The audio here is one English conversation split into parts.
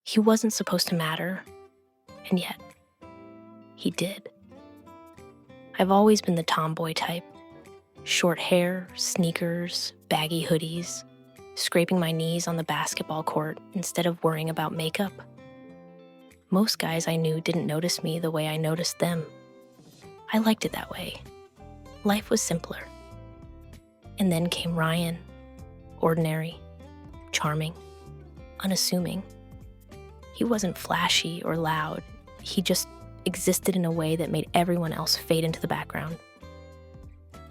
He wasn't supposed to matter, and yet, he did. I've always been the tomboy type. Short hair, sneakers, baggy hoodies, scraping my knees on the basketball court instead of worrying about makeup. Most guys I knew didn't notice me the way I noticed them. I liked it that way. Life was simpler. And then came Ryan. Ordinary, charming, unassuming. He wasn't flashy or loud. He just existed in a way that made everyone else fade into the background.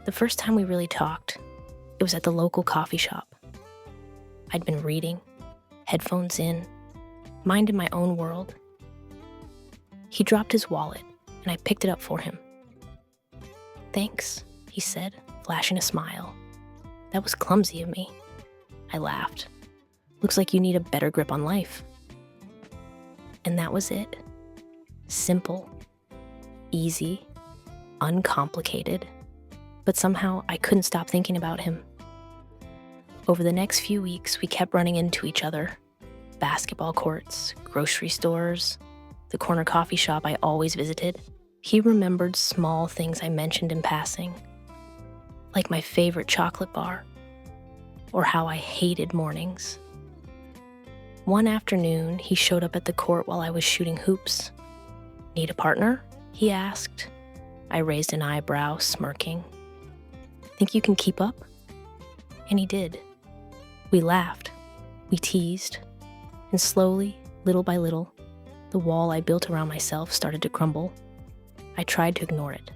The first time we really talked, it was at the local coffee shop. I'd been reading, headphones in, minding my own world. He dropped his wallet, and I picked it up for him. "Thanks," he said, flashing a smile. "That was clumsy of me." I laughed. "Looks like you need a better grip on life." And that was it. Simple, easy, uncomplicated. But somehow I couldn't stop thinking about him. Over the next few weeks, we kept running into each other. Basketball courts, grocery stores, the corner coffee shop I always visited. He remembered small things I mentioned in passing, like my favorite chocolate bar, or how I hated mornings. One afternoon, he showed up at the court while I was shooting hoops. "Need a partner?" he asked. I raised an eyebrow, smirking. "Think you can keep up?" And he did. We laughed, we teased, and slowly, little by little, the wall I built around myself started to crumble. I tried to ignore it.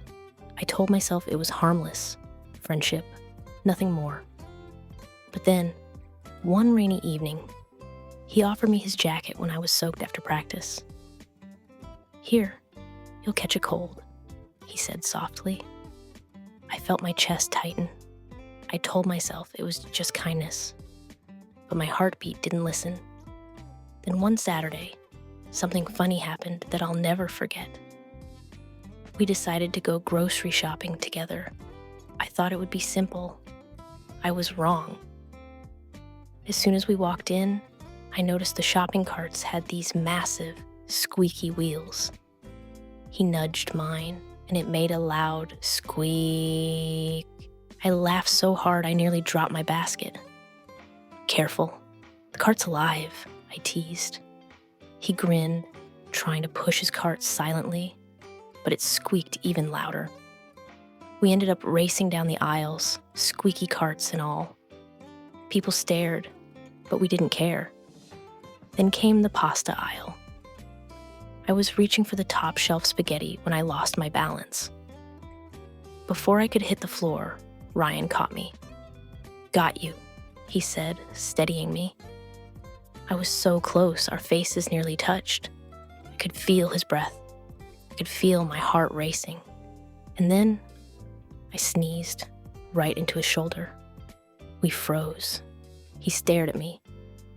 I told myself it was harmless, friendship, nothing more. But then, one rainy evening, he offered me his jacket when I was soaked after practice. "Here, you'll catch a cold," he said softly. I felt my chest tighten. I told myself it was just kindness, but my heartbeat didn't listen. Then one Saturday, something funny happened that I'll never forget. We decided to go grocery shopping together. I thought it would be simple. I was wrong. As soon as we walked in, I noticed the shopping carts had these massive, squeaky wheels. He nudged mine, and it made a loud squeak. I laughed so hard I nearly dropped my basket. "Careful, the cart's alive," I teased. He grinned, trying to push his cart silently, but it squeaked even louder. We ended up racing down the aisles, squeaky carts and all. People stared, but we didn't care. Then came the pasta aisle. I was reaching for the top shelf spaghetti when I lost my balance. Before I could hit the floor, Ryan caught me. "Got you," he said, steadying me. I was so close, our faces nearly touched. I could feel his breath. I could feel my heart racing. And then I sneezed right into his shoulder. We froze. He stared at me.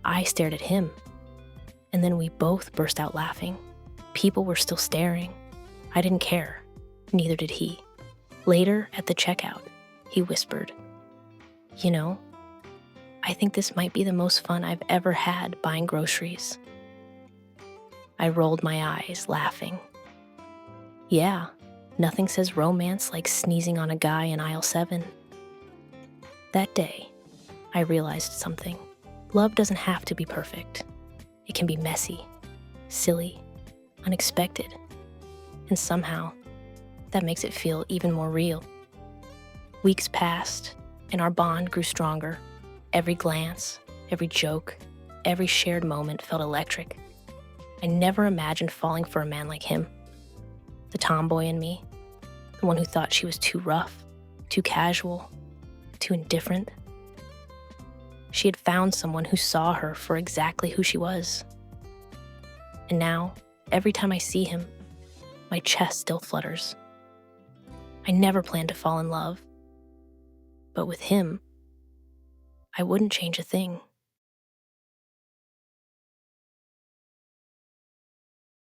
I stared at him. And then we both burst out laughing. People were still staring. I didn't care. Neither did he. Later, at the checkout, he whispered, "You know, I think this might be the most fun I've ever had buying groceries." I rolled my eyes, laughing. Yeah, nothing says romance like sneezing on a guy in aisle 7. That day, I realized something. Love doesn't have to be perfect. It can be messy, silly, unexpected, and somehow, that makes it feel even more real. Weeks passed, and our bond grew stronger. Every glance, every joke, every shared moment felt electric. I never imagined falling for a man like him. The tomboy in me, the one who thought she was too rough, too casual, too indifferent. She had found someone who saw her for exactly who she was. And now, every time I see him, my chest still flutters. I never planned to fall in love. But with him, I wouldn't change a thing.